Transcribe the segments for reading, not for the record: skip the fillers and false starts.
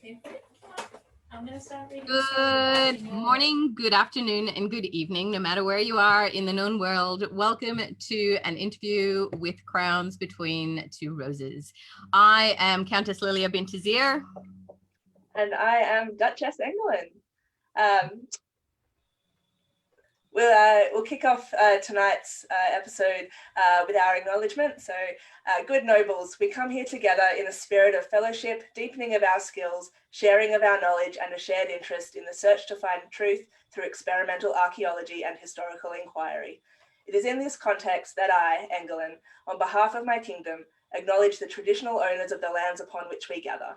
I'm going to start reading. Good morning, good afternoon, and good evening, no matter where you are in the known world. Welcome to an interview with Crowns Between Two Roses. I am Countess Lilia Bintazir. And I am Duchess England. We'll kick off tonight's episode with our acknowledgement. So, good nobles, we come here together in a spirit of fellowship, deepening of our skills, sharing of our knowledge, and a shared interest in the search to find truth through experimental archaeology and historical inquiry. It is in this context that I, England, on behalf of my kingdom, acknowledge the traditional owners of the lands upon which we gather.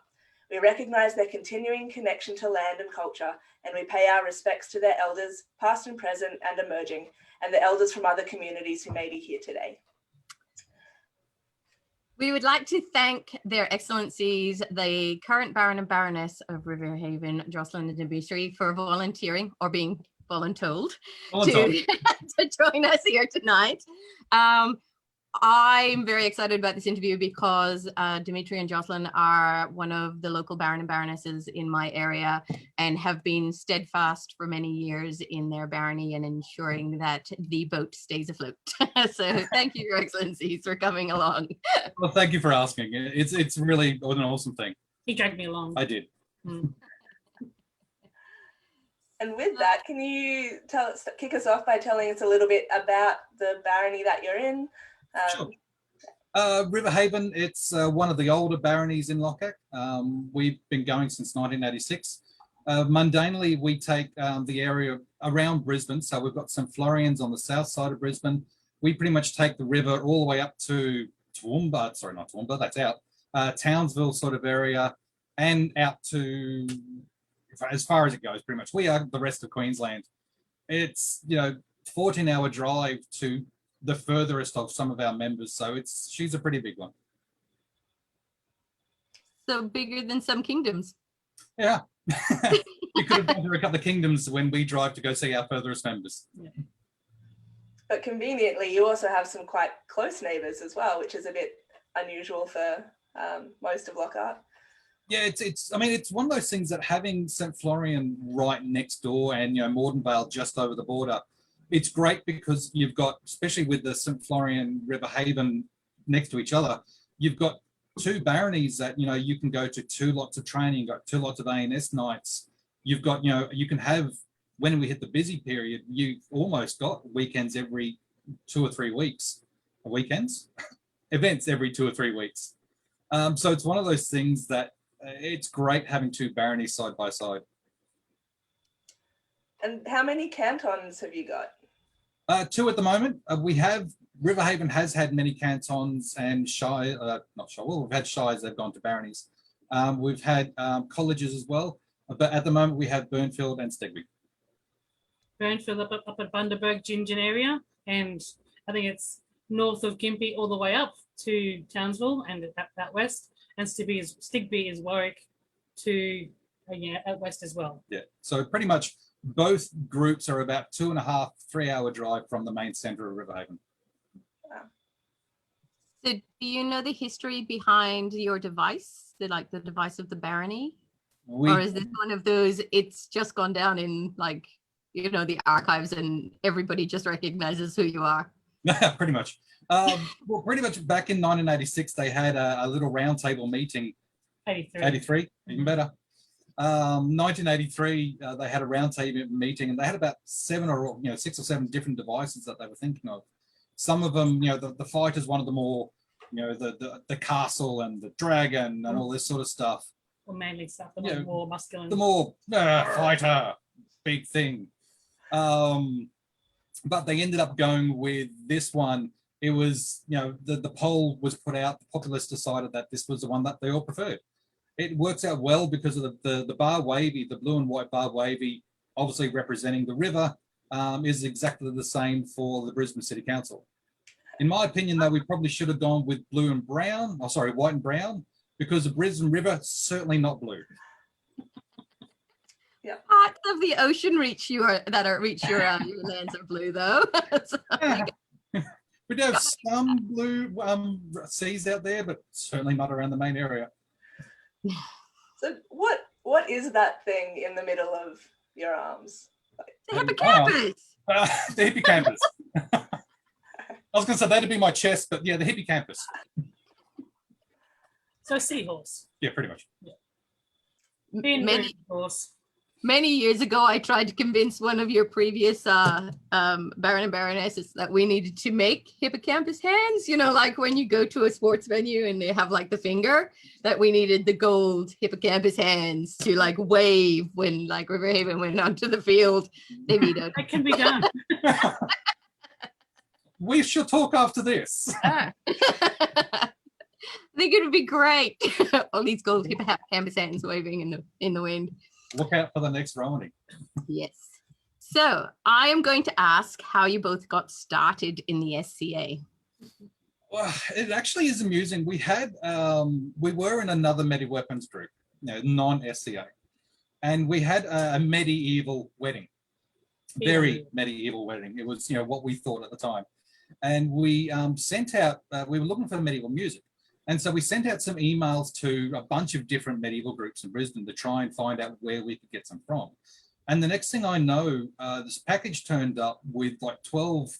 We recognise their continuing connection to land and culture, and we pay our respects to their elders, past and present and emerging, and the elders from other communities who may be here today. We would like to thank their excellencies, the current Baron and Baroness of River Haven, Josseline and Dimitri, for volunteering or being voluntold to join us here tonight. I'm very excited about this interview because Dimitri and Josseline are one of the local Baron and Baronesses in my area and have been steadfast for many years in their barony and ensuring that the boat stays afloat. So thank you, Your Excellencies, for coming along. Well, thank you for asking. It's really an awesome thing. He dragged me along. I did. And with that, can you kick us off by telling us a little bit about the barony that you're in? Sure. River Haven, it's one of the older baronies in Lochac. We've been going since 1986. Mundanely, we take the area around Brisbane. So we've got St Florian's on the south side of Brisbane. We pretty much take the river all the way up to Toowoomba, sorry, not Toowoomba, that's out, Townsville sort of area, and out to, as far as it goes, pretty much. We are the rest of Queensland. It's, 14-hour drive to the furthest of some of our members, so she's a pretty big one. So bigger than some kingdoms. Yeah. You could have gone through a couple of kingdoms when we drive to go see our furthest members. Yeah. But conveniently, you also have some quite close neighbours as well, which is a bit unusual for most of Lochac. Yeah, it's one of those things that having St Florian right next door and Mordenvale just over the border, it's great because you've got, especially with the St Florian River Haven next to each other, you've got two baronies that you can go to 2 lots of training, you've got 2 lots of ANS nights. You've got you can have, when we hit the busy period, you've almost got weekends every 2 or 3 weeks. Weekends, events every 2 or 3 weeks. So it's one of those things that it's great having 2 baronies side by side. And how many cantons have you got? 2 at the moment. River Haven has had many cantons and we've had shires that have gone to baronies. We've had colleges as well, but at the moment we have Burnfield and Stegby. Burnfield up at Bundaberg, Gingin area, and I think it's north of Gympie all the way up to Townsville and that west, and Stegby is Warwick to at west as well. Yeah, so pretty much both groups are about 2.5, 3-hour drive from the main centre of River Haven. Wow. So do you know the history behind your device, the device of the barony? Or is this one of those, it's just gone down in the archives and everybody just recognizes who you are? Pretty much. Well, pretty much back in 1986, they had a little roundtable meeting. 83, even better. 1983, they had a roundtable meeting, and they had about 6 or 7 different devices that they were thinking of. Some of them, the fighters wanted the more, the castle and the dragon and all this sort of stuff. Or manly stuff, the more masculine. The more fighter, big thing. But they ended up going with this one. It was, the poll was put out, the populace decided that this was the one that they all preferred. It works out well because of the bar wavy, the blue and white bar wavy, obviously representing the river, is exactly the same for the Brisbane City Council. In my opinion, though, we probably should have gone with white and brown, because the Brisbane River, certainly not blue. Yeah. Parts of the ocean reach your lands are blue, though. So, we do have some blue seas out there, but certainly not around the main area. So what What is that thing in the middle of your arms? The hippocampus. The hippocampus. I was going to say that'd be my chest, but yeah, the hippocampus. So seahorse. Yeah, pretty much. Many years ago, I tried to convince one of your previous Baron and Baronesses that we needed to make hippocampus hands. You know, like when you go to a sports venue and they have like the finger, that we needed the gold hippocampus hands to like wave when like River Haven went onto the field. They beat out. It can be done. We shall talk after this. I think it would be great. All these gold hippocampus hands waving in the wind. Look out for the next Romany. Yes. So I am going to ask how you both got started in the SCA. Well, it actually is amusing. We were in another medi-weapons group, non-SCA, and we had a medieval wedding, very medieval wedding. It was, what we thought at the time, and we sent out. We were looking for medieval music. And so we sent out some emails to a bunch of different medieval groups in Brisbane to try and find out where we could get some from. And the next thing I know, this package turned up with like 12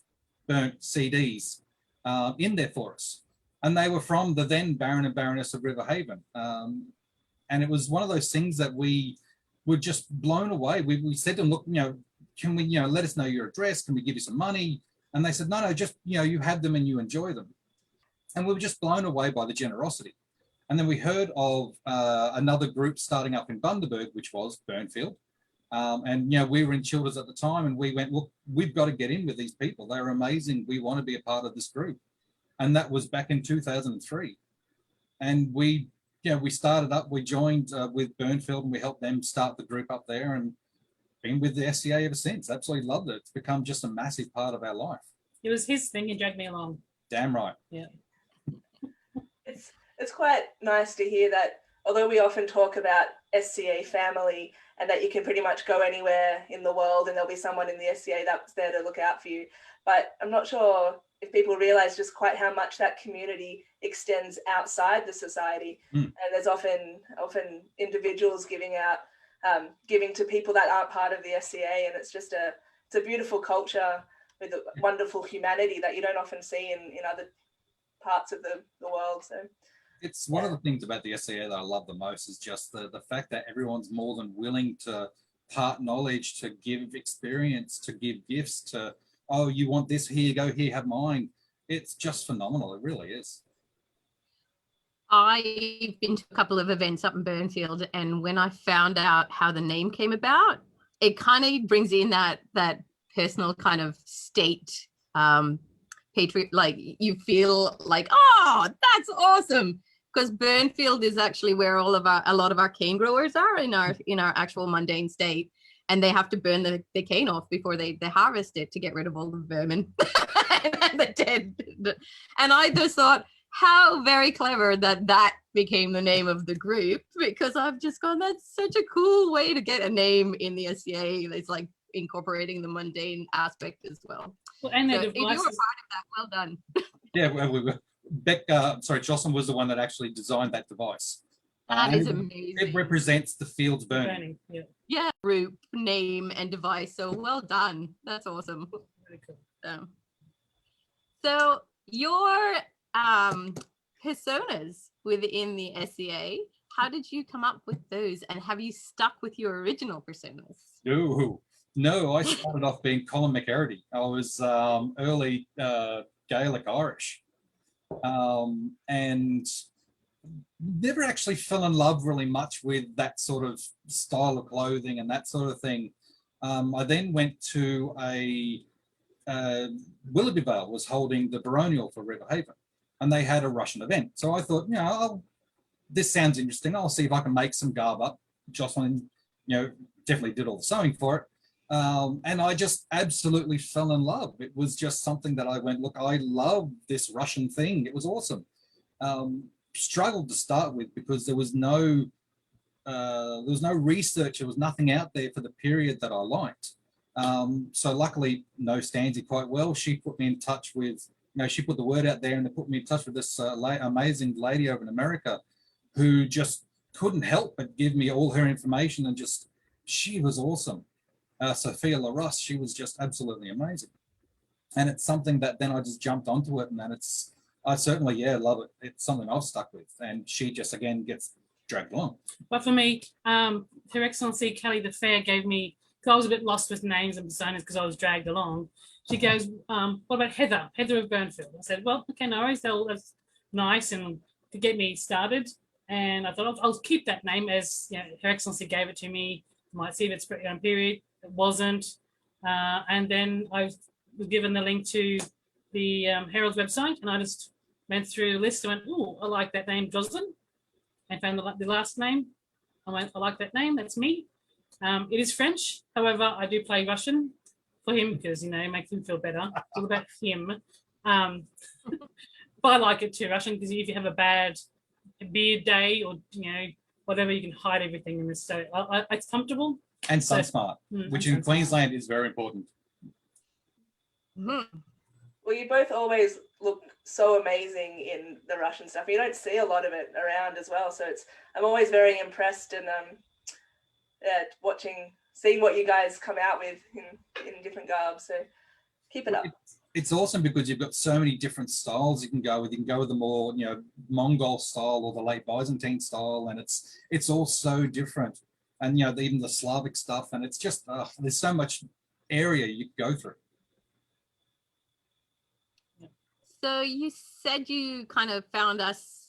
burnt CDs in there for us. And they were from the then Baron and Baroness of River Haven. And it was one of those things that we were just blown away. We said to them, look, can we, let us know your address? Can we give you some money? And they said, no, just, you have them and you enjoy them. And we were just blown away by the generosity. And then we heard of another group starting up in Bundaberg, which was Burnfield. And, we were in Childers at the time and we went, look, we've got to get in with these people. They're amazing. We want to be a part of this group. And that was back in 2003. And we started up, we joined with Burnfield and we helped them start the group up there and been with the SCA ever since. Absolutely loved it. It's become just a massive part of our life. It was his thing. He dragged me along. Damn right. Yeah. It's quite nice to hear that, although we often talk about SCA family and that you can pretty much go anywhere in the world and there'll be someone in the SCA that's there to look out for you. But I'm not sure if people realise just quite how much that community extends outside the society. And there's often individuals giving to people that aren't part of the SCA, and it's a beautiful culture with a wonderful humanity that you don't often see in other parts of the world. So it's one of the things about the SCA that I love the most is just the fact that everyone's more than willing to part knowledge, to give experience, to give gifts, to, oh, you want this, here you go, here, have mine. It's just phenomenal. It really is. I've been to a couple of events up in Burnfield, and when I found out how the name came about, it kind of brings in that personal kind of state patriot, like you feel like, oh, that's awesome, because Burnfield is actually where a lot of our cane growers are in our actual mundane state, and they have to burn the cane off before they harvest it to get rid of all the vermin and the dead. And I just thought, how very clever that became the name of the group, because I've just gone, that's such a cool way to get a name in the SCA. It's like incorporating the mundane aspect as well. Well, and so if you were part of that, well done. Yeah, Josseline was the one that actually designed that device. That is amazing. It represents the fields burning. Yeah, group name and device. So well done. That's awesome. Very cool. So your personas within the SCA, how did you come up with those, and have you stuck with your original personas? No, I started off being Colin McErity. I was early Gaelic Irish, and never actually fell in love really much with that sort of style of clothing and that sort of thing. I then went to Willoughby Vale was holding the baronial for River Haven, and they had a Russian event. So I thought, this sounds interesting. I'll see if I can make some garb up. Josseline, definitely did all the sewing for it. And I just absolutely fell in love. It was just something that I went, look, I love this Russian thing. It was awesome. Struggled to start with because there was no research. There was nothing out there for the period that I liked. So luckily, Stanzi quite well. She put me in touch with, she put the word out there and they put me in touch with this amazing lady over in America who just couldn't help but give me all her information, and just, she was awesome. Sophia LaRosse, she was just absolutely amazing. And it's something that then I just jumped onto it, and then I certainly, love it. It's something I've stuck with, and she just, again, gets dragged along. But for me, Her Excellency Kelly the Fair gave me, because I was a bit lost with names and personas because I was dragged along. She goes, what about Heather of Burnfield? I said, well, okay, no worries, that's nice and to get me started. And I thought I'll keep that name, as Her Excellency gave it to me. Might see if it's period. It wasn't. And then I was given the link to the Herald's website, and I just went through the list and went, oh, I like that name, Josseline, and found the last name. I went, I like that name, that's me. It is French, however, I do play Russian for him because, it makes him feel better. It's all about him. But I like it too, Russian, because if you have a bad beard day or, whatever, you can hide everything in this. So it's comfortable. And sun smart, which in Queensland is very important. Mm-hmm. Well, you both always look so amazing in the Russian stuff. You don't see a lot of it around as well. So I'm always very impressed and seeing what you guys come out with in different garbs. So keep it up. It's awesome because you've got so many different styles you can go with. You can go with the more, Mongol style or the late Byzantine style, and it's all so different. And, even the Slavic stuff, and it's just, there's so much area you can go through. So you said you kind of found us,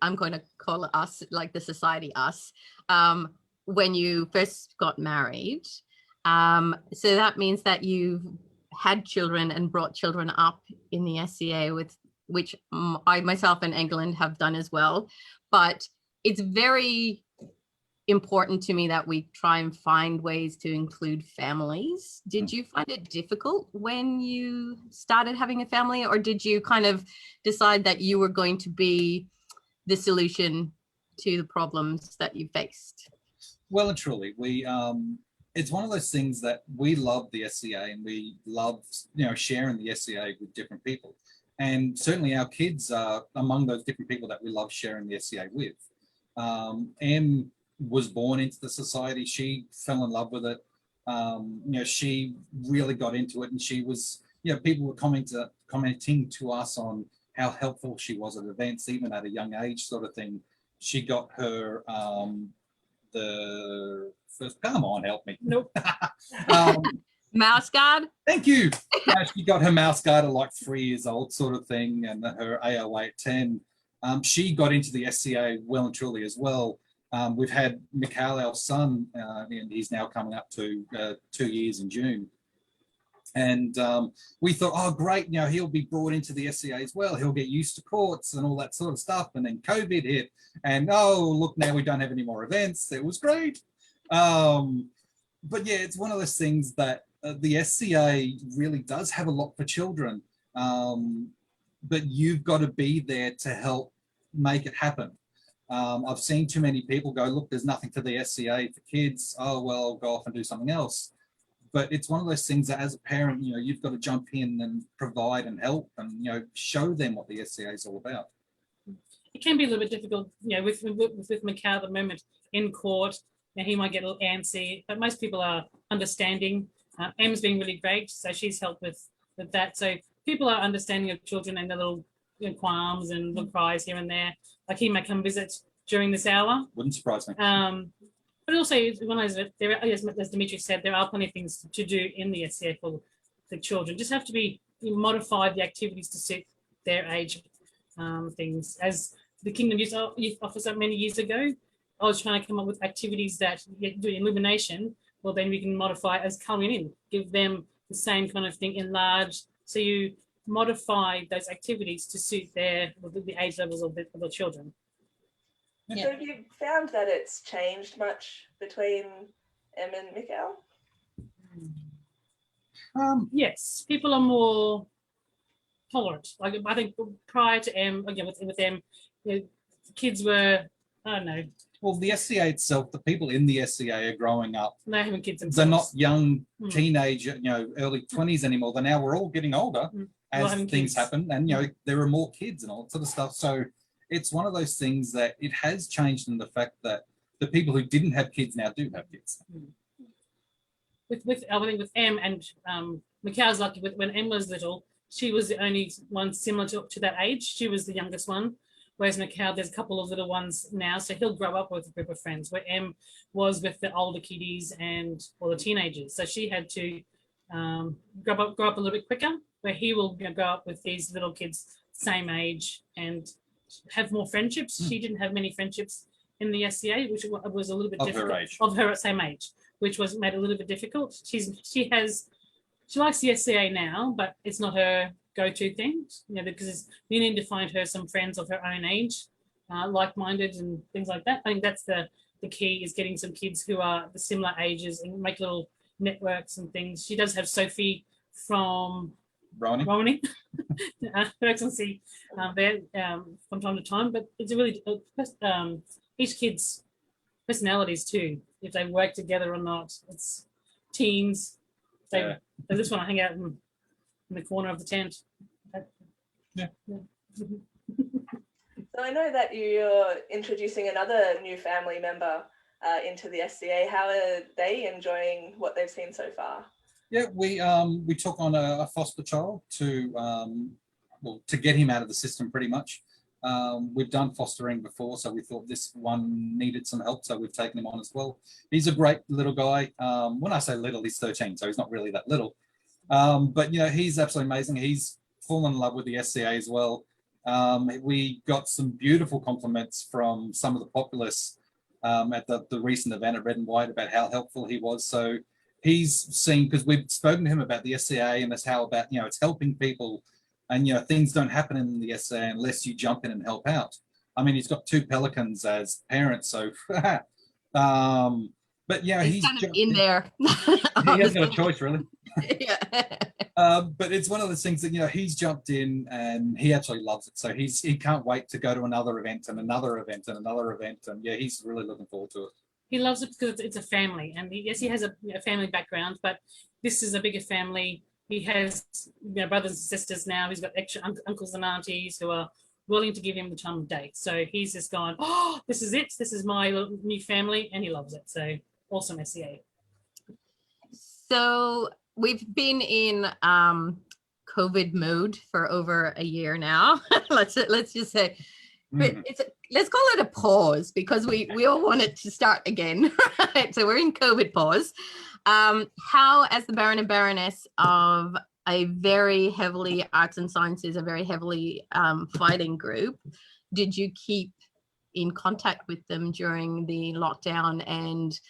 I'm going to call it us, like the society us, when you first got married. So that means that you've had children and brought children up in the SCA, which I myself and England have done as well. But it's very important to me that we try and find ways to include families. Did you find it difficult when you started having a family, or did you kind of decide that you were going to be the solution to the problems that you faced? Well and truly, it's one of those things that we love the SCA, and we love, sharing the SCA with different people. And certainly our kids are among those different people that we love sharing the SCA with. Em was born into the society. She fell in love with it. She really got into it, and she was, people were commenting to us on how helpful she was at events, even at a young age sort of thing. She got her, the first, come on, help me. Nope. Mouse guard? Thank you. She got her mouse guard at like 3 years old sort of thing, and her AOA at 10. She got into the SCA well and truly as well. We've had Mikhail, our son, and he's now coming up to 2 years in June. And we thought, oh, great, he'll be brought into the SCA as well. He'll get used to courts and all that sort of stuff. And then COVID hit, and look, now we don't have any more events. It was great. But yeah, it's one of those things that the SCA really does have a lot for children. But you've got to be there to help make it happen. I've seen too many people go, look, there's nothing for the SCA for kids. Oh, well, I'll go off and do something else. But it's one of those things that as a parent, you've got to jump in and provide and help and, show them what the SCA is all about. It can be a little bit difficult, with Mikhail at the moment in court. He might get a little antsy, but most people are understanding. Em's being really great, so she's helped with that. So people are understanding of children and their little qualms and little cries here and there. Like he may come visit during this hour. Wouldn't surprise me. But also, as Dimitri said, there are plenty of things to do in the SCA for the children. Just have to be modify the activities to suit their age things. As the Kingdom Youth Officer many years ago, I was trying to come up with activities that do illumination. Well, then we can modify as colouring in, give them the same kind of thing enlarged. So you modify those activities to suit the age levels of the children. Yeah. So have you found that it's changed much between Em and Mikhail? Yes, people are more tolerant. Like I think prior to Em, again with Em, kids were, I don't know. Well, the SCA itself, the people in the SCA are growing up. They're having kids themselves. They're not young teenage, early 20s anymore. Now we're all getting older as things happen, and there are more kids and all that sort of stuff. So it's one of those things that it has changed in the fact that the people who didn't have kids now do have kids. With I think with Em and Mikhail's lucky. When Em was little, she was the only one similar to that age. She was the youngest one. Whereas Mikhail, there's a couple of little ones now, so he'll grow up with a group of friends. Where Em was with the older kiddies or the teenagers, so she had to grow up a little bit quicker. Where he will grow up with these little kids, same age, and have more friendships. She didn't have many friendships in the SCA, which was a little bit difficult. Her age. Of her same age, which was made a little bit difficult. She likes the SCA now, but it's not her go-to thing, because you need to find her some friends of her own age, like-minded and things like that. I think that's the key, is getting some kids who are the similar ages and make little networks and things. She does have Sophie from Romany. Her excellency there from time to time, but it's a really each kid's personalities too, if they work together or not. It's teens. They just want to hang out in the corner of the tent. Yeah. So I know that you're introducing another new family member into the SCA. How are they enjoying what they've seen so far? Yeah, we took on a foster child to get him out of the system pretty much. We've done fostering before, so we thought this one needed some help, so we've taken him on as well. He's a great little guy. When I say little, he's 13, so he's not really that little. But he's absolutely amazing. He's fallen in love with the SCA as well. We got some beautiful compliments from some of the populace at the recent event at Red and White about how helpful he was. So he's seen, because we've spoken to him about the SCA and that's how about, it's helping people, and things don't happen in the SCA unless you jump in and help out. I mean, he's got 2 pelicans as parents, so but he's kind of in there. He hasn't got a choice, really. Yeah. But it's one of those things that he's jumped in and he actually loves it. So he can't wait to go to another event and another event and another event, and he's really looking forward to it. He loves it because it's a family, and he has a family background, but this is a bigger family. He has brothers and sisters now. He's got extra uncles and aunties who are willing to give him the time of day. So he's just gone, oh, this is it. This is my little new family, and he loves it. So awesome SCA. So we've been in COVID mode for over a year now. let's just say, but let's call it a pause, because we all want it to start again. Right? So we're in COVID pause. How, as the Baron and Baroness of a very heavily arts and sciences, a very heavily fighting group, did you keep in contact with them during the lockdown and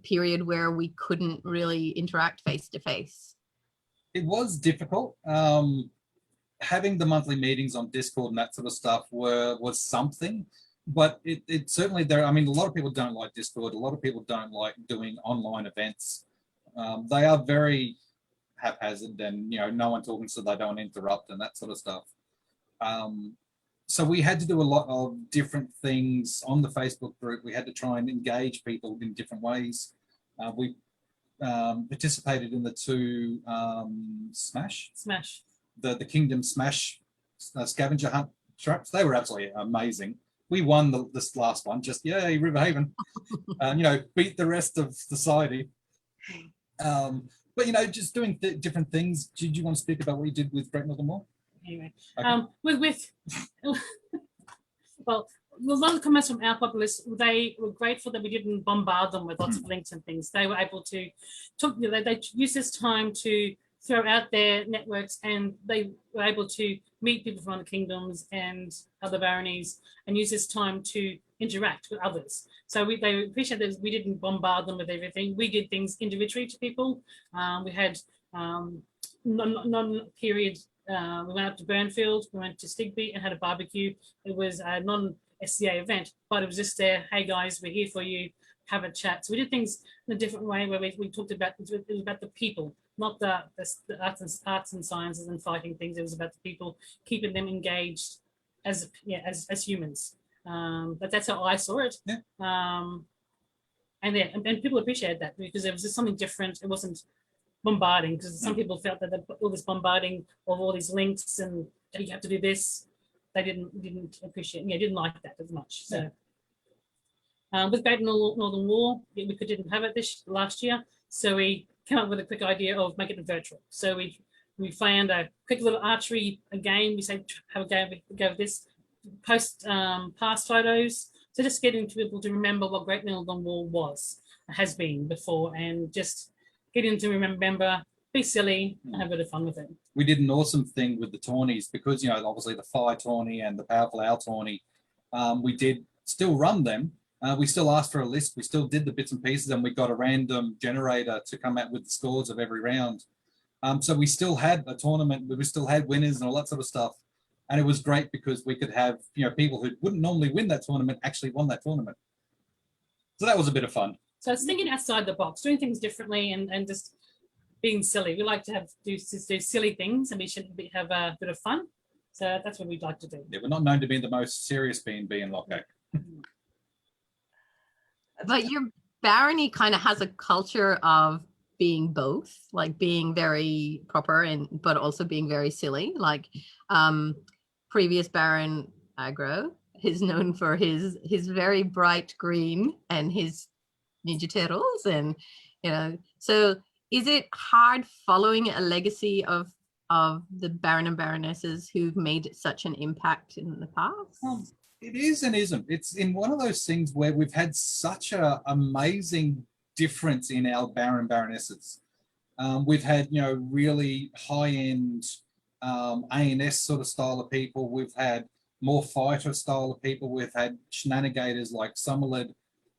period where we couldn't really interact face to face? It was difficult. Having the monthly meetings on Discord and that sort of stuff was something, but it certainly there. I mean, a lot of people don't like Discord. A lot of people don't like doing online events. They are very haphazard, and no one talking, so they don't interrupt and that sort of stuff. So we had to do a lot of different things on the Facebook group. We had to try and engage people in different ways. We participated in the 2 Smash. The Kingdom Smash scavenger hunt traps. They were absolutely amazing. We won this last one, just yay, River Haven. Beat the rest of society. But just doing different things. Did you want to speak about what you did with Great Northern Mall? Anyway, okay. Well, a lot of comments from our populace, they were grateful that we didn't bombard them with lots of links and things. They were able to they used this time to throw out their networks, and they were able to meet people from other kingdoms and other baronies, and use this time to interact with others. So they appreciate that we didn't bombard them with everything. We did things individually to people. We had non-period. We went up to Burnfield, we went to Stigby and had a barbecue. It was a non-SCA event, but it was just there, hey guys, we're here for you, have a chat. So we did things in a different way, where we talked about, it was about the people, not the arts and sciences and fighting things. It was about the people, keeping them engaged as humans. But that's how I saw it. Yeah. And people appreciated that, because it was just something different. It wasn't bombarding, because some people felt that all this bombarding of all these links and you have to do this. they didn't appreciate, didn't like that as much. So with Great Northern War, we didn't have it last year, so we came up with a quick idea of making it virtual. So we found a quick little archery game. We say have a go with this, post past photos, so just getting people to remember what Great Northern War has been before, and just getting to remember, be silly, and have a bit of fun with it. We did an awesome thing with the tourneys because, obviously the fire tourney and the powerful owl tourney, we did still run them. We still asked for a list. We still did the bits and pieces, and we got a random generator to come out with the scores of every round. So we still had a tournament. We still had winners and all that sort of stuff. And it was great because we could have, people who wouldn't normally win that tournament actually won that tournament. So that was a bit of fun. So it's thinking outside the box, doing things differently, and just being silly. We like to do silly things, and we should have a bit of fun. So that's what we'd like to do. Yeah, we're not known to be the most serious B&B in Lochac. But your barony kind of has a culture of being both, like being very proper but also being very silly. Like previous Baron Agro is known for his very bright green and his Ninja Turtles, and so is it hard following a legacy of the Baron and Baronesses who've made such an impact in the past? It is and isn't. It's in one of those things where we've had such an amazing difference in our Baron Baronesses. We've had, really high-end A&S sort of style of people. We've had more fighter style of people. We've had shenanigators like Summerlid,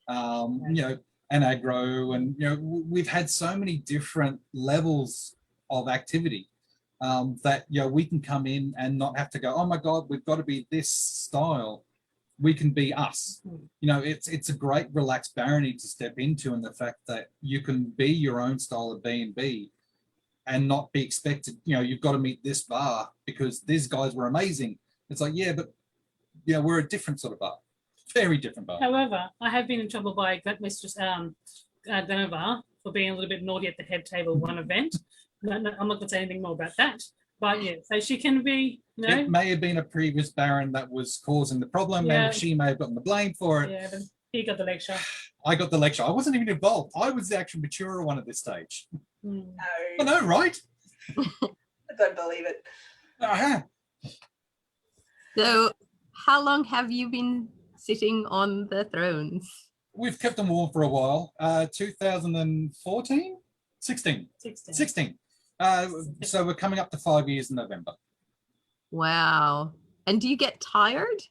and Agro, and we've had so many different levels of activity. That we can come in and not have to go, oh my God, we've got to be this style. We can be us. It's a great relaxed barony to step into, and the fact that you can be your own style of B&B and not be expected, you've got to meet this bar because these guys were amazing. It's like, yeah, but we're a different sort of bar. Very different bar. However, I have been in trouble by Mistress Denovar for being a little bit naughty at the head table one event. No, I'm not going to say anything more about that. But yeah, so she can be, It may have been a previous Baron that was causing the problem, and she may have gotten the blame for it. Yeah, but he got the lecture. I got the lecture. I wasn't even involved. I was the actual mature one at this stage. No. I know, right? I don't believe it. So how long have you been sitting on the thrones? We've kept them warm for a while. 2014? 16. So we're coming up to 5 years in November. Wow. And do you get tired?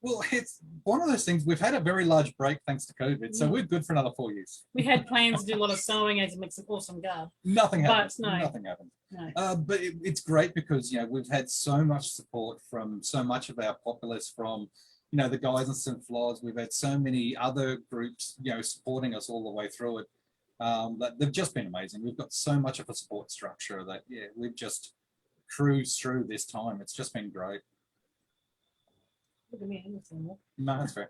Well, it's one of those things. We've had a very large break thanks to COVID, so we're good for another 4 years. We had plans to do a lot of sewing as it makes an awesome garb. Nothing happened. No. Nothing happened. No. But it's great because we've had so much support from so much of our populace, from the guys in St. Flor's. We've had so many other groups supporting us all the way through it. That they've just been amazing. We've got so much of a support structure that we've just cruised through this time. It's just been great. No, that's fair.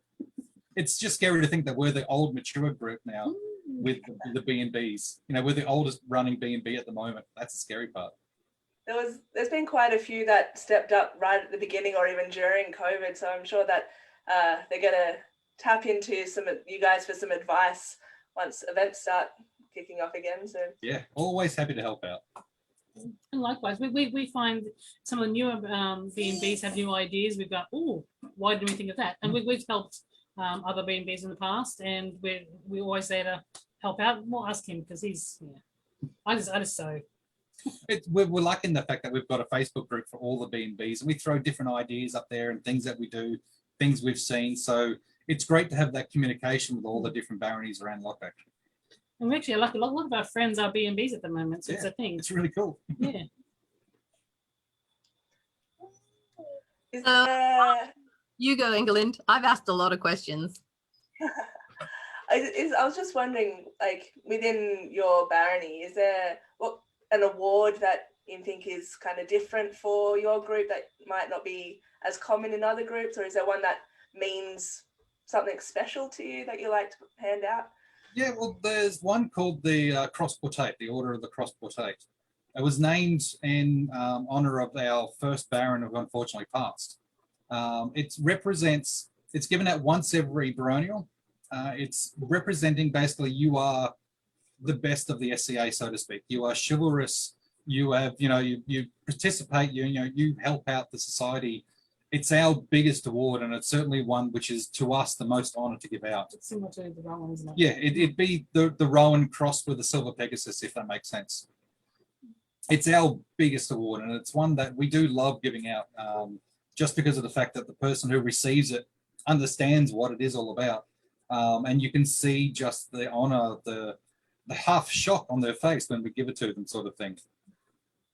It's just scary to think that we're the old mature group now with the B&Bs. We're the oldest running B&B at the moment. That's the scary part. There's been quite a few that stepped up right at the beginning or even during COVID. So I'm sure that they're going to tap into you guys for some advice once events start kicking off again. So yeah, always happy to help out. And likewise, we find some of the newer B&Bs have new ideas. We've got, why didn't we think of that? And we've helped other B&Bs in the past, and we're always there to help out. We'll ask him because he's, I just so. We're lucky in the fact that we've got a Facebook group for all the B&Bs, and we throw different ideas up there and things that we do, things we've seen. So it's great to have that communication with all the different baronies around Lochac. And we actually, like a lot of our friends are B&Bs at the moment, so it's a thing. It's really cool. Yeah. You go, England. I've asked a lot of questions. I was just wondering, like, within your barony, is there an award that you think is kind of different for your group that might not be as common in other groups, or is there one that means something special to you that you like to hand out? Yeah, well, there's one called the Cross Portate, the Order of the Cross Portate. It was named in honor of our first Baron who unfortunately passed. It's given out once every baronial. It's representing basically you are the best of the SCA, so to speak. You are chivalrous. You have, you participate. You help out the society. It's our biggest award, and it's certainly one which is to us the most honour to give out. It's similar to the Rowan, isn't it? Yeah, it'd be the Rowan crossed with the Silver Pegasus, if that makes sense. It's our biggest award, and it's one that we do love giving out, just because of the fact that the person who receives it understands what it is all about, and you can see just the honour, the half shock on their face when we give it to them, sort of thing.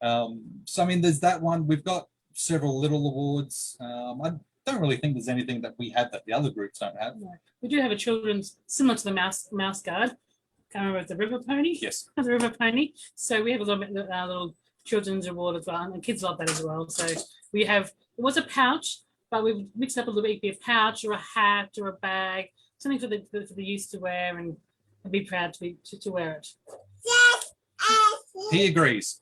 So I mean, there's that one. We've got several little awards. I don't really think there's anything that we have that the other groups don't have. No. We do have a children's similar to the mouse guard. Can't remember the river pony. Yes. The river pony. So we have a little children's award as well, and kids love that as well. So we have, it was a pouch, but we've mixed up a little bit, be a pouch or a hat or a bag, something for the youth to wear, and I'd be proud to wear it. He agrees.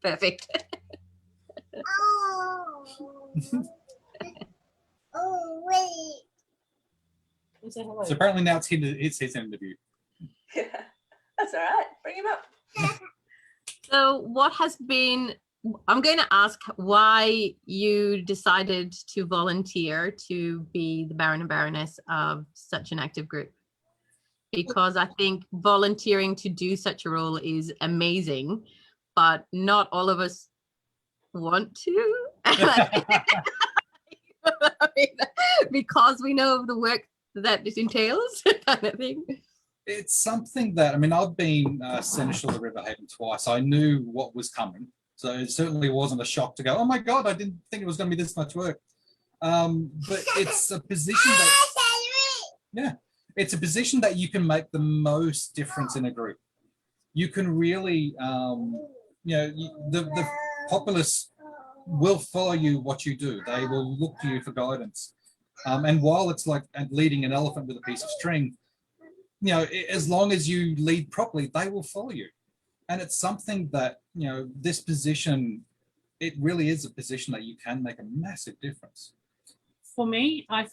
Perfect. Say hello. So apparently now it's his interview. That's all right. Bring him up. So what has been, I'm going to ask why you decided to volunteer to be the Baron and Baroness of such an active group. Because I think volunteering to do such a role is amazing, but not all of us want to. Because we know of the work that it entails, kind of thing. It's something that, I mean, I've been Seneschal of River Haven twice. I knew what was coming. So it certainly wasn't a shock to go, oh my God, I didn't think it was going to be this much work. But it's a position that, yeah, it's a position that you can make the most difference in a group. You can really, the populace will follow you what you do. They will look to you for guidance. And while it's like leading an elephant with a piece of string, as long as you lead properly, they will follow you. And it's something that, this position, it really is a position that you can make a massive difference. For me, I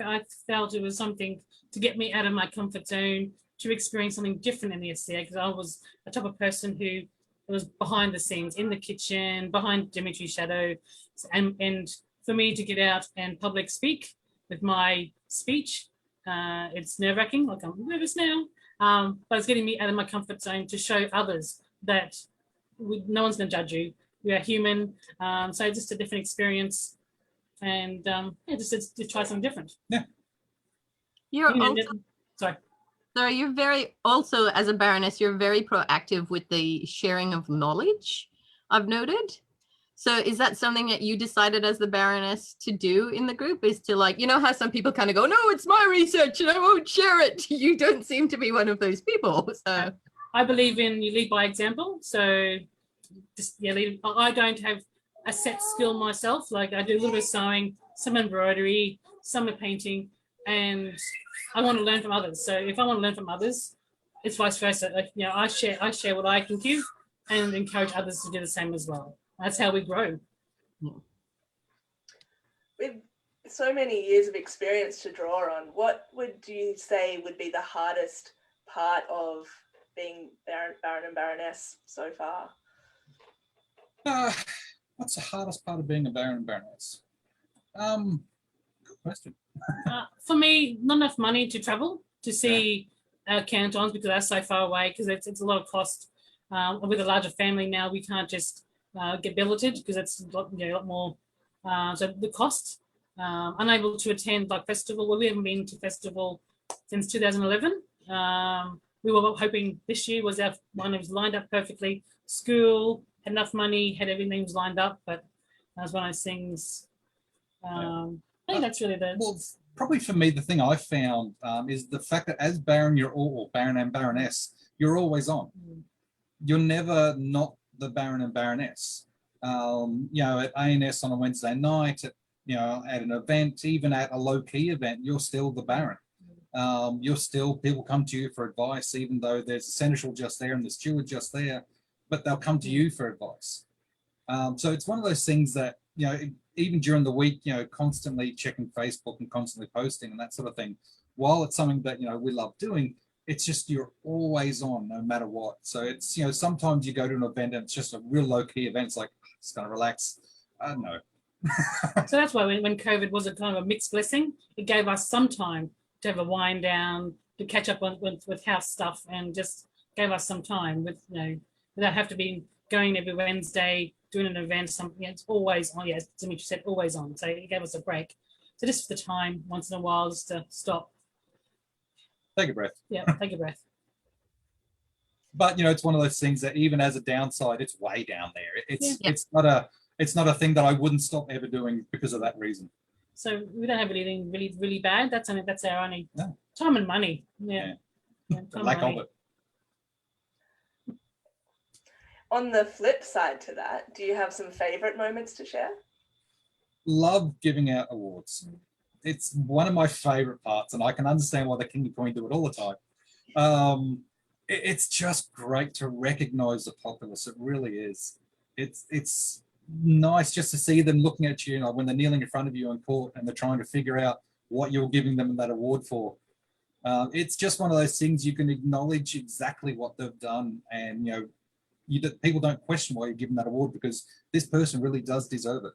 felt it was something to get me out of my comfort zone, to experience something different in the SCA, because I was a type of person who was behind the scenes, in the kitchen, behind Dimitri's shadow. And for me to get out and public speak with my speech, it's nerve-wracking, like I'm nervous now, but it's getting me out of my comfort zone to show others that no one's going to judge you. We are human, so just a different experience, and just to try something different. Yeah. You're also, sorry. So you're very, also as a Baroness, you're very proactive with the sharing of knowledge, I've noted. So is that something that you decided as the Baroness to do in the group, is to, like, how some people kind of go, no, it's my research and I won't share it. You don't seem to be one of those people. So I believe in you lead by example. So I don't have a set skill myself. Like, I do a little bit of sewing, some embroidery, some painting, and I want to learn from others. So if I want to learn from others, it's vice versa. Like, I share what I can give and encourage others to do the same as well. That's how we grow. With so many years of experience to draw on, what would you say would be the hardest part of being Baron and Baroness so far? What's the hardest part of being a Baron and Baroness? Good question. For me, not enough money to travel to see our cantons, because they're so far away, because it's a lot of cost. With a larger family now, we can't just get billeted, because it's a lot more. So the cost, unable to attend like festival. Well, we haven't been to festival since 2011. We were hoping this year was our one that was lined up perfectly. School had enough money, had everything was lined up, but that was one of those things. I think that's really the. Well, probably for me, the thing I found is the fact that as Baron, or Baron and Baroness, you're always on. You're never not the Baron and Baroness. At ANS on a Wednesday night, at an event, even at a low-key event, you're still the Baron. You're still, people come to you for advice, even though there's a seneschal just there and the steward just there. but they'll come to you for advice. So it's one of those things that, you know, even during the week, you know, constantly checking Facebook and constantly posting and that sort of thing, while it's something that, you know, we love doing, it's just you're always on no matter what. So it's, you know, sometimes you go to an event and it's just a real low-key event. It's like, it's going to relax. I don't know. So that's why when COVID was a kind of a mixed blessing, it gave us some time to have a wind down, to catch up with house stuff, and just gave us some time with, you know, without have to be going every Wednesday, doing an event, something. It's always on. Yes, Dimitri said always on. So it gave us a break. So just for the time, once in a while, just to stop. Take a breath. Yeah, take a breath. But, you know, it's one of those things that even as a downside, it's way down there. It's not a thing that I wouldn't stop ever doing because of that reason. So we don't have anything really bad. That's our only time and money. Yeah. The lack of it. On the flip side to that, do you have some favorite moments to share? Love giving out awards. It's one of my favorite parts, and I can understand why the King and Queen do it all the time. It's just great to recognize the populace. It really is. It's nice just to see them looking at you, you know, when they're kneeling in front of you in court and they're trying to figure out what you're giving them that award for. It's just one of those things you can acknowledge exactly what they've done, and, you know, people don't question why you're giving that award because this person really does deserve it.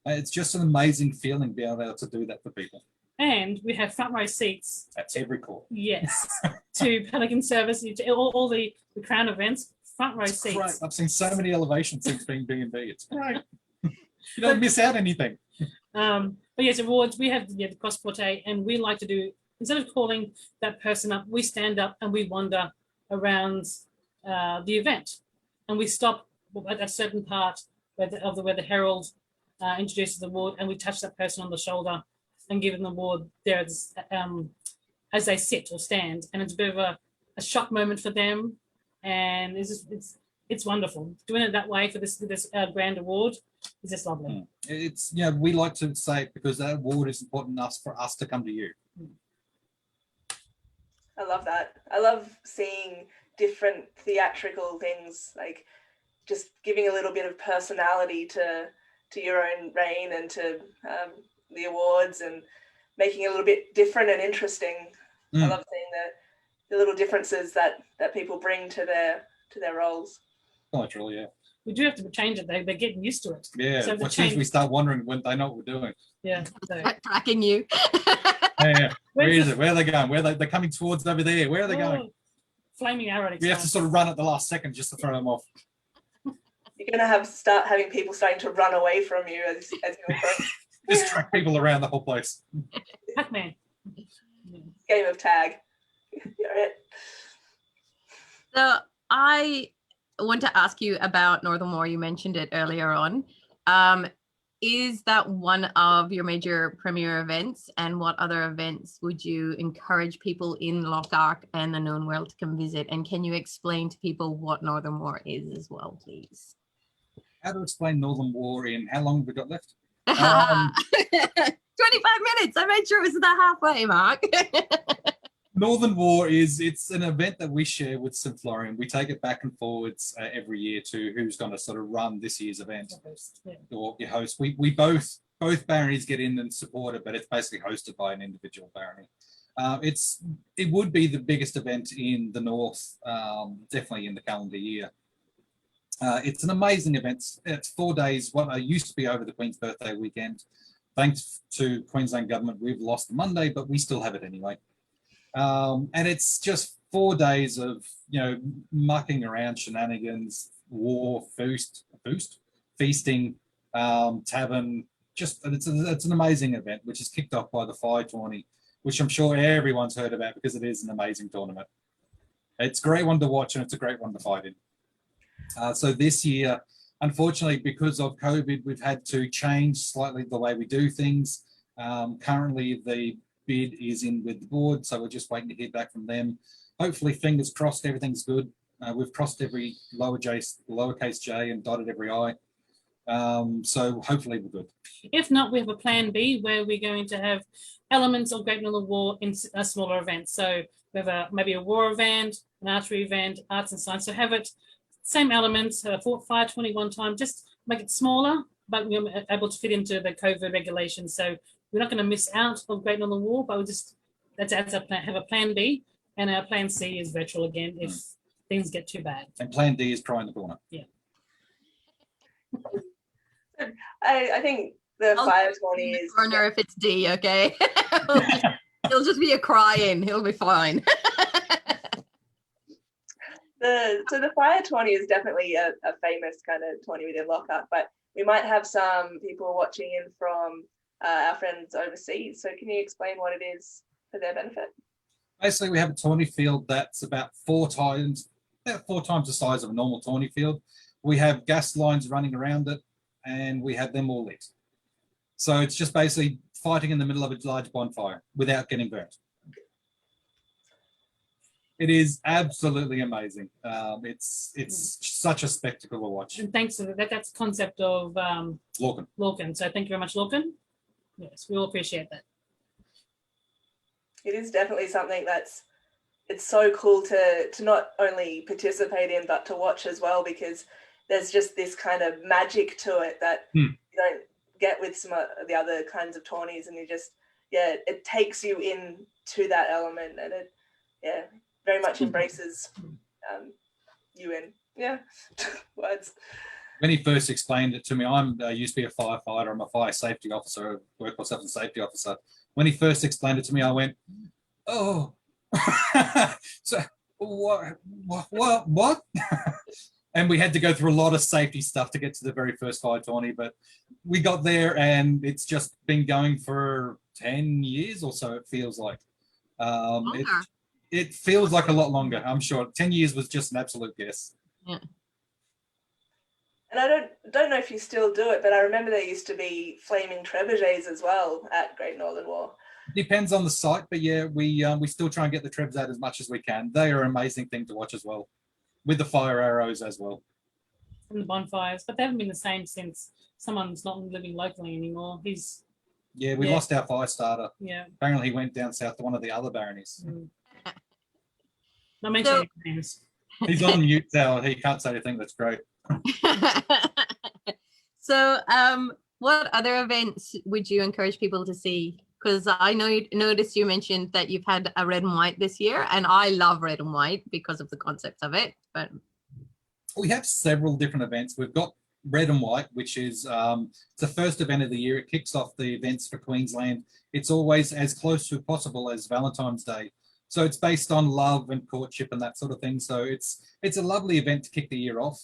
It's just an amazing feeling being able to do that for people. And we have front row seats. At every court. Yes. To Pelican service, to all the Crown events, front row seats. Great. I've seen so many elevation seats being B&B. It's great. You don't miss out anything. But yes, awards, we have the cross forte, and we like to do, instead of calling that person up, we stand up and we wander around the event. And we stop at a certain part where the herald introduces the award, and we touch that person on the shoulder and give them the award there as they sit or stand. And it's a bit of a shock moment for them. And it's wonderful. Doing it that way for this grand award is just lovely. It's, you know, we like to say it because that award is important enough for us to come to you. I love that. I love seeing different theatrical things, like just giving a little bit of personality to your own reign and to the awards, and making it a little bit different and interesting. I love seeing the little differences that people bring to their roles. Literally, yeah. We do have to change it. They're getting used to it. Yeah, so as soon as we start wondering when they know what we're doing. Yeah. So. Tracking you. Yeah. Where is it? Where are they going? They're coming towards over there. Where are they going? Flaming arrow. We have to sort of run at the last second just to throw them off. You're going to start having people starting to run away from you as you approach. Just track people around the whole place. Pac-Man. Game of tag. You're it. So I want to ask you about Northern War. You mentioned it earlier on. Is that one of your major premier events, and what other events would you encourage people in Lochac and the known world to come visit? And can you explain to people what Northern War is as well, please? How to explain Northern War in how long have we got left? 25 minutes. I made sure it was the halfway mark. Northern War it's an event that we share with St. Florian. We take it back and forwards every year to who's going to sort of run this year's event, or your host. We both baronies get in and support it, but it's basically hosted by an individual barony. It would be the biggest event in the north, definitely in the calendar year. It's an amazing event. It's 4 days, what used to be over the Queen's birthday weekend. Thanks to Queensland government, we've lost the Monday, but we still have it anyway. And it's just 4 days of, you know, mucking around, shenanigans, war, feasting, tavern. It's an amazing event, which is kicked off by the Fire Tourney, which I'm sure everyone's heard about because it is an amazing tournament. It's a great one to watch, and it's a great one to fight in. So this year, unfortunately, because of COVID, we've had to change slightly the way we do things. Currently, the bid is in with the board, so we're just waiting to hear back from them. Hopefully, fingers crossed, everything's good. We've crossed every lowercase j and dotted every I. So hopefully we're good. If not, we have a plan B where we're going to have elements of Great Northern War in a smaller event. So we have maybe a war event, an archery event, arts and science. So have it same elements, for fire 21 time, just make it smaller, but we're able to fit into the COVID regulations. So we're not going to miss out on Great Northern War, but that's our plan, have a plan B, and our plan C is virtual again if things get too bad. And plan D is try in the corner. Yeah. I think the fire 20 is corner if it's D, okay? He'll just be a crying. He'll be fine. So the fire 20 is definitely a famous kind of 20 within Lochac, but we might have some people watching in from our friends overseas. So can you explain what it is for their benefit? Basically, we have a tourney field that's about four times the size of a normal tourney field. We have gas lines running around it, and we have them all lit. So it's just basically fighting in the middle of a large bonfire without getting burnt. It is absolutely amazing. It's such a spectacle to watch. And thanks to that, that's the concept of Lorcan. So thank you very much, Lorcan. Yes, we all appreciate that. It is definitely something it's so cool to not only participate in, but to watch as well, because there's just this kind of magic to it that you don't get with some of the other kinds of tourneys, and it takes you into that element, and it very much embraces you in words. When he first explained it to me, I used to be a firefighter. I'm a fire safety officer, workforce health and safety officer. When he first explained it to me, I went, oh, so what? And we had to go through a lot of safety stuff to get to the very first fire tourney, but we got there, and it's just been going for 10 years or so, it feels like. It feels like a lot longer, I'm sure. 10 years was just an absolute guess. Yeah. And I don't know if you still do it, but I remember there used to be flaming trebuchets as well at Great Northern War. Depends on the site, but yeah, we still try and get the trebs out as much as we can. They are an amazing thing to watch as well, with the fire arrows as well. And the bonfires, but they haven't been the same since someone's not living locally anymore. We lost our fire starter. Yeah. Apparently he went down south to one of the other baronies. Not mentioning names. He's on mute now. He can't say anything. That's great. So what other events would you encourage people to see? Because I noticed you mentioned that you've had a red and white this year, and I love red and white because of the concept of it. But we have several different events. We've got red and white, which is the first event of the year. It kicks off the events for Queensland. It's always as close to possible as Valentine's Day. So it's based on love and courtship and that sort of thing. So it's a lovely event to kick the year off.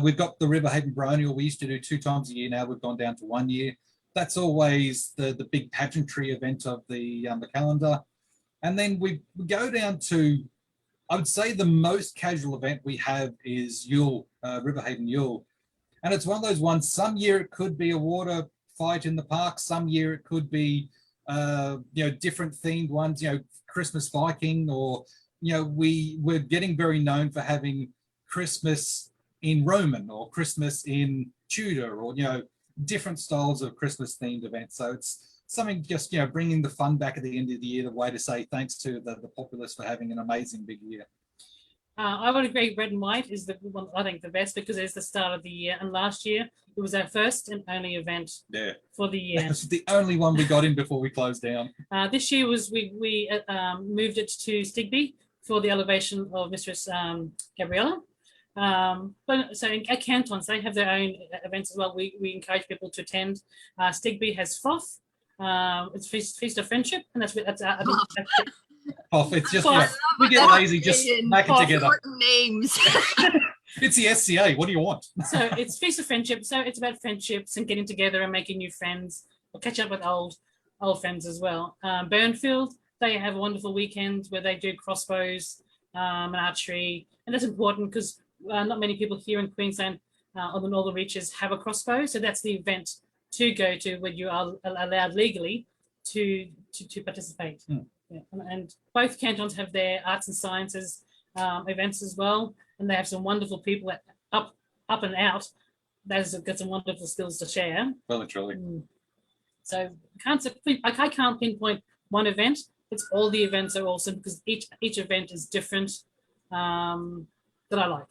We've got the River Haven Baronial. We used to do 2 times a year. Now we've gone down to 1 year. That's always the big pageantry event of the calendar. And then we go down to, I would say the most casual event we have is Yule, River Haven Yule. And it's one of those ones, some year it could be a water fight in the park. Some year it could be, different themed ones, Christmas Viking, or, we're getting very known for having Christmas in Roman or Christmas in Tudor, or, different styles of Christmas themed events. So it's something just, bringing the fun back at the end of the year, the way to say thanks to the populace for having an amazing big year. I would agree red and white is the one, I think, the best, because it's the start of the year. And last year, it was our first and only event for the year. It's the only one we got in before we closed down. This year was we moved it to Stigby for the elevation of Mistress Gabriella. But so at cantons, they have their own events as well. We encourage people to attend. Stigby has FOF. It's Feast of Friendship, and that's It's just we get lazy, just back it together. Names. It's the SCA. What do you want? So it's Feast of Friendship. So it's about friendships and getting together and making new friends, or catch up with old friends as well. Burnfield, they have a wonderful weekend where they do crossbows and archery, and that's important because not many people here in Queensland on the Northern Reaches have a crossbow. So that's the event to go to when you are allowed legally to participate. Yeah. And both cantons have their arts and sciences events as well, and they have some wonderful people up and out that's got some wonderful skills to share. Well and truly. So I can't pinpoint one event. It's all the events are awesome because each event is different that I like.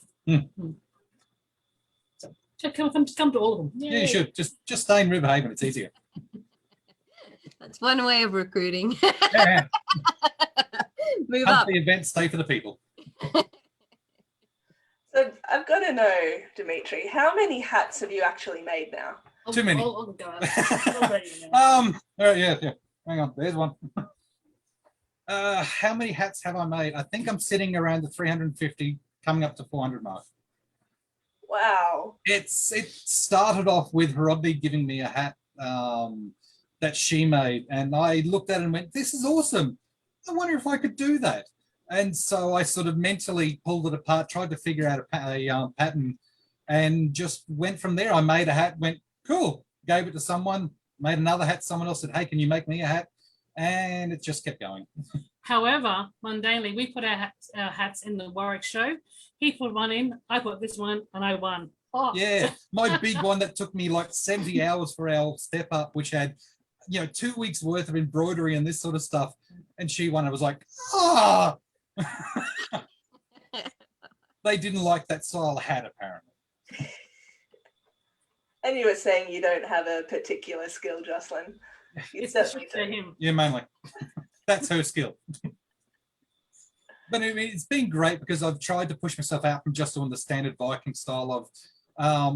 So come to all of them. Yeah, you should. Just stay in River Haven. It's easier. That's one way of recruiting. Yeah. Move Come up. to the event, stay for the people. So I've got to know, Dimitri, how many hats have you actually made now? Too many. I'll go. I'll let you know. All right, yeah. Hang on, there's one. How many hats have I made? I think I'm sitting around the 350, coming up to 400 mark. Wow. It started off with Rodney giving me a hat that she made, and I looked at it and went, "This is awesome. I wonder if I could do that." And so I sort of mentally pulled it apart, tried to figure out a pattern, and just went from there. I made a hat, went, cool, gave it to someone, made another hat. Someone else said, "Hey, can you make me a hat?" And it just kept going. However, mundanely, we put our hats in the Warwick show. He put one in, I put this one, and I won. Oh. Yeah, my big one that took me like 70 hours for our step up, which had, 2 weeks worth of embroidery and this sort of stuff. And she won. I was like, ah. They didn't like that style of hat, apparently. And you were saying you don't have a particular skill, Josseline. It's definitely to him. Yeah, mainly. That's her skill. But it's been great because I've tried to push myself out from just doing the standard Viking style of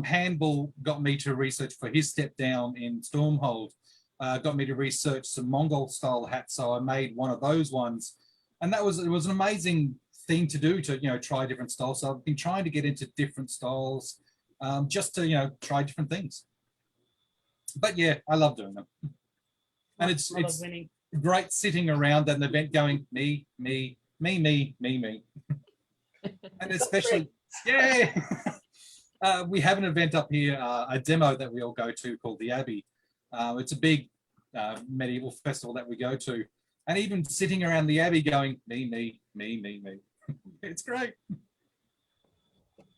Handball. Got me to research for his step down in Stormhold. Got me to research some Mongol style hats, so I made one of those ones, and it was an amazing thing to do, to try different styles. So I've been trying to get into different styles, just to try different things. But yeah, I love doing them, and it's great sitting around at an event going me, and especially we have an event up here, a demo that we all go to called the Abbey. It's a big medieval festival that we go to, and even sitting around the Abbey going me. It's great.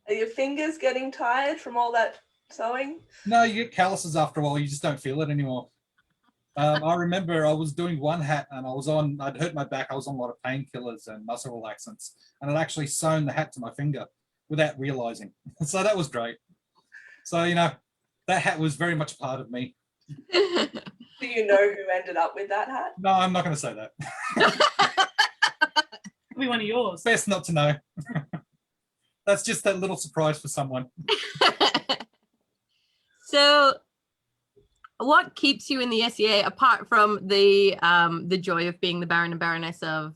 Are your fingers getting tired from all that sewing? No, you get calluses after a while. You just don't feel it anymore. I remember I was doing one hat and I'd hurt my back. I was on a lot of painkillers and muscle relaxants, and I'd actually sewn the hat to my finger without realizing. So that was great. So, that hat was very much part of me. Do you know who ended up with that hat? No, I'm not going to say that. Be one of yours. Best not to know. That's just that little surprise for someone. So what keeps you in the SEA apart from the joy of being the Baron and Baroness of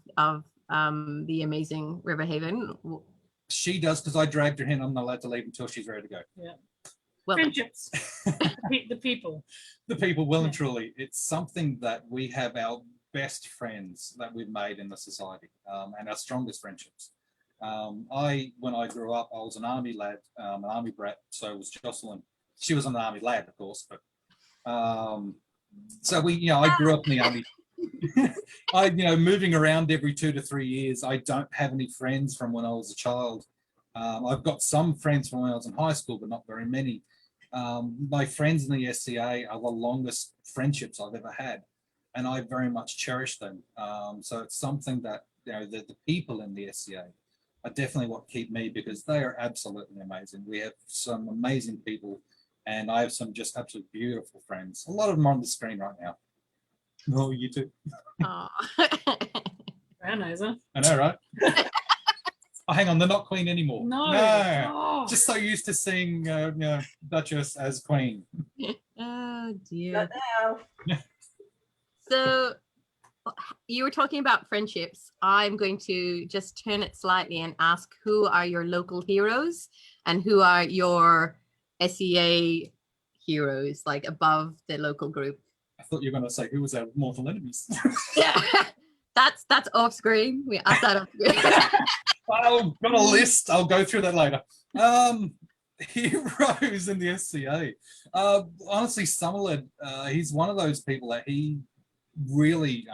the amazing River Haven? She does, because I dragged her in. I'm not allowed to leave until she's ready to go. Yeah. Well, friendships. The people. The people, well and truly. It's something that we have our best friends that we've made in the society, and our strongest friendships. When I grew up, I was an army lad, an army brat, so was Josseline. She was an army lad, of course, but so I grew up in the army. Moving around every 2 to 3 years. I don't have any friends from when I was a child. I've got some friends from when I was in high school, but not very many. My friends in the SCA are the longest friendships I've ever had, and I very much cherish them. So it's something that, the people in the SCA are definitely what keep me, because they are absolutely amazing. We have some amazing people, and I have some just absolutely beautiful friends. A lot of them are on the screen right now. Oh, you too. Brown noser. I know, right? Oh, hang on, they're not queen anymore. No. Oh. Just so used to seeing Duchess as queen. Oh dear. Not now. So you were talking about friendships. I'm going to just turn it slightly and ask, who are your local heroes and who are your SEA heroes, like above the local group? I thought you were going to say who was our mortal enemies. Yeah, that's off screen. We asked that off screen. I've got a list. I'll go through that later. Heroes in the SCA. Honestly, Summerled, he's one of those people that he really,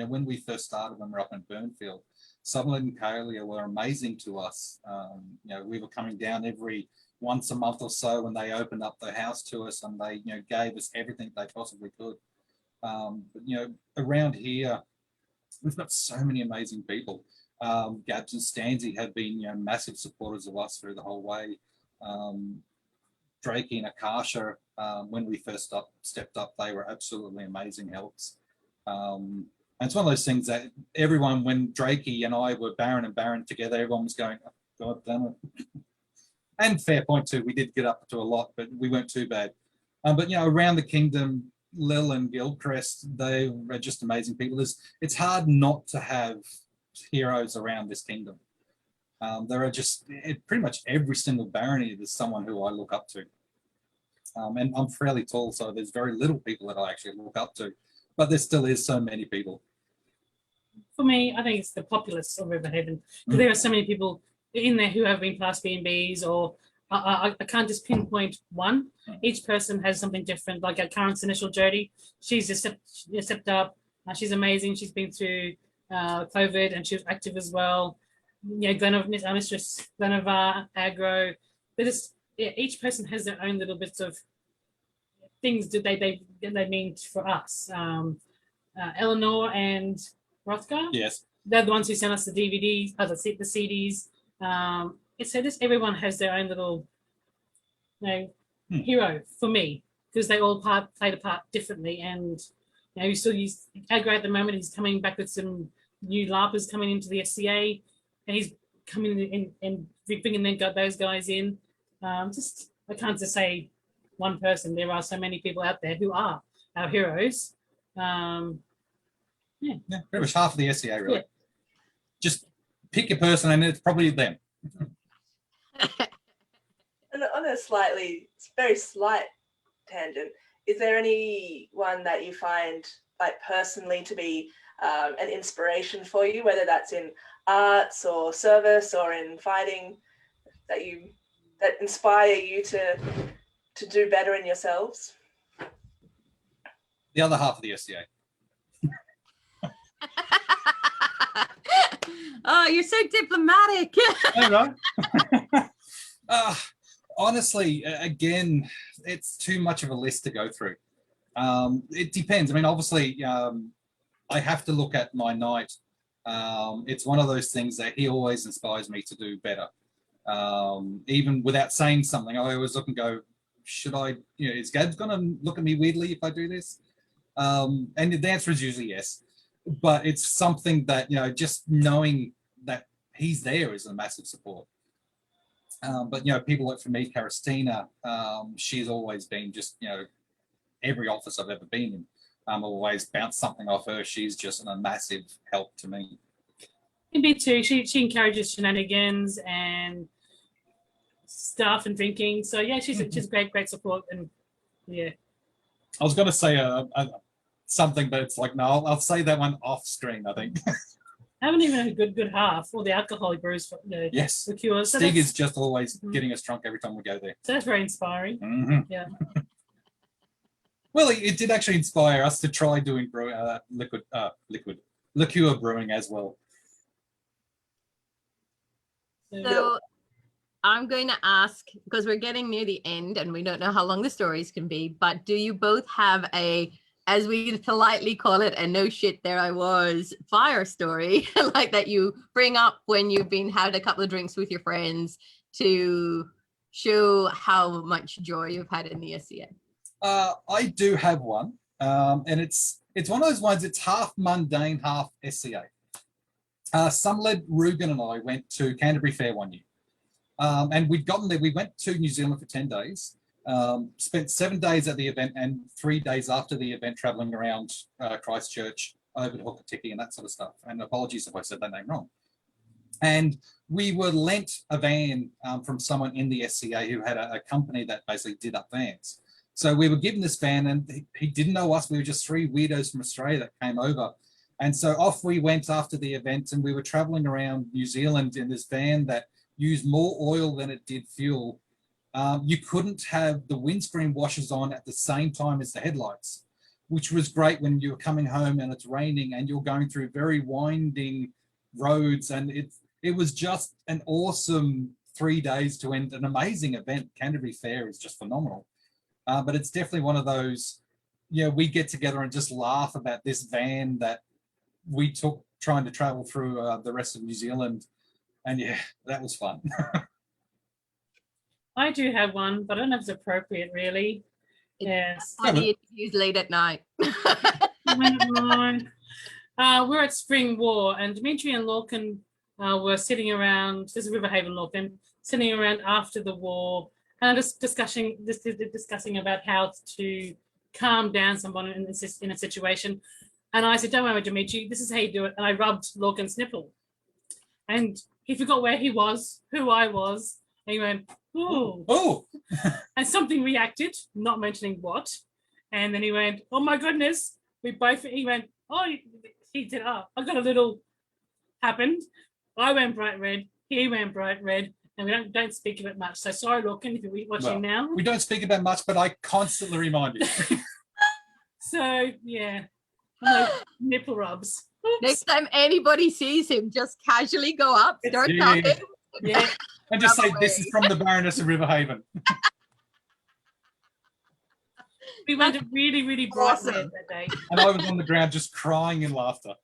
when we first started, when we were up in Burnfield, Summerled and Kalia were amazing to us. We were coming down every once a month or so when they opened up their house to us, and they, gave us everything they possibly could. But, around here, we've got so many amazing people. Gabs and Stanzi have been, massive supporters of us through the whole way. Drakey and Akasha, when we first stepped up, they were absolutely amazing helps. And it's one of those things that everyone, when Drakey and I were Baron and Baron together, everyone was going, oh, God damn it. And fair point too, we did get up to a lot, but we weren't too bad. But, you know, around the kingdom, Lil and Gilchrist, they are just amazing people. It's hard not to have heroes around this kingdom. There are just, pretty much every single barony, there's someone who I look up to. And I'm fairly tall, so there's very little people that I actually look up to. But there still is so many people. For me, I think it's the populace of River Haven. Because there are so many people in there who have been past B&Bs, or I can't just pinpoint one. Each person has something different. Like our current initial Jody, she's just stepped up. She's amazing. She's been through COVID, and she was active as well. You know, our mistress, Glenova, Agro. Each person has their own little bits of things that they mean for us. Eleanor and Rothgar. Yes. They're the ones who sent us the DVDs, the CDs. So just everyone has their own little, hero for me, because they all played a part differently. And we still use Agro at the moment. He's coming back with some new LARPers coming into the SCA, and he's coming in and bringing those guys in. I can't just say one person. There are so many people out there who are our heroes. Yeah, pretty much half of the SCA, really. Yeah. Just pick your person, and it's probably them. And on a very slight tangent, is there anyone that you find, like, personally to be an inspiration for you, whether that's in arts or service or in fighting, that inspire you to do better in yourselves? The other half of the SCA. Oh, you're so diplomatic. I know. Honestly, again, it's too much of a list to go through. It depends. I mean, obviously, I have to look at my knight. It's one of those things that he always inspires me to do better. Even without saying something, I always look and go, should I, is Gabs going to look at me weirdly if I do this? And the answer is usually yes. But it's something that, just knowing that he's there is a massive support. But, people like, for me, Karistina, she's always been just, every office I've ever been in, I've always bounced something off her. She's just a massive help to me. Me too. She encourages shenanigans and stuff and drinking. So, yeah, she's a great support. And, yeah. I was going to say something, but it's like, no, I'll say that one off screen, I think. I haven't even had a good half. All the alcoholic brews for yes. the cures. So Stig is just always getting us drunk every time we go there. So that's very inspiring. Mm-hmm. Yeah. Well, it did actually inspire us to try doing liqueur brewing as well. So I'm going to ask, because we're getting near the end and we don't know how long the stories can be, but do you both have as we politely call it, a no shit there I was fire story, like that you bring up when you've had a couple of drinks with your friends to show how much joy you've had in the SCA? I do have one, and it's one of those ones, it's half mundane, half SCA. Sumled, Rugen and I went to Canterbury Fair one year, and we'd gotten there. We went to New Zealand for 10 days, spent 7 days at the event and 3 days after the event travelling around Christchurch, over to Hookatiki and that sort of stuff. And apologies if I said that name wrong. And we were lent a van from someone in the SCA who had a company that basically did up vans. So we were given this van, and he didn't know us. We were just 3 weirdos from Australia that came over. And so off we went after the event, and we were traveling around New Zealand in this van that used more oil than it did fuel. You couldn't have the windscreen washers on at the same time as the headlights, which was great when you were coming home and it's raining and you're going through very winding roads. And it was just an awesome 3 days to end an amazing event. Canterbury Fair is just phenomenal. But it's definitely one of those, we get together and just laugh about this van that we took trying to travel through the rest of New Zealand. And yeah, that was fun. I do have one, but I don't know if it's appropriate, really. It's Yes. Funny interviews late at night. We're at Spring War, and Dimitri and Lochac were sitting around. This is River Haven, Lochac, sitting around after the war, and just discussing about how to calm down someone in a situation. And I said, "Don't worry, Dimitri. This is how you do it." And I rubbed Lochan's nipple, and he forgot where he was, who I was, and he went, "Oh, Oh, and something reacted, not mentioning what. And then he went, "Oh my goodness." He went, "Oh," he did, "Oh, I got a little happened." I went bright red, he went bright red, and we don't speak of it much. So sorry, Lochac, if you're watching now. we don't speak about much, but I constantly remind you. So, yeah, no nipple rubs. Oops. Next time anybody sees him, just casually go up, start Yeah. talking. Yeah. And just say, Rub this away. is from the Baroness of River Haven. We went really, really bright Awesome. red that day. And I was on the ground just crying in laughter.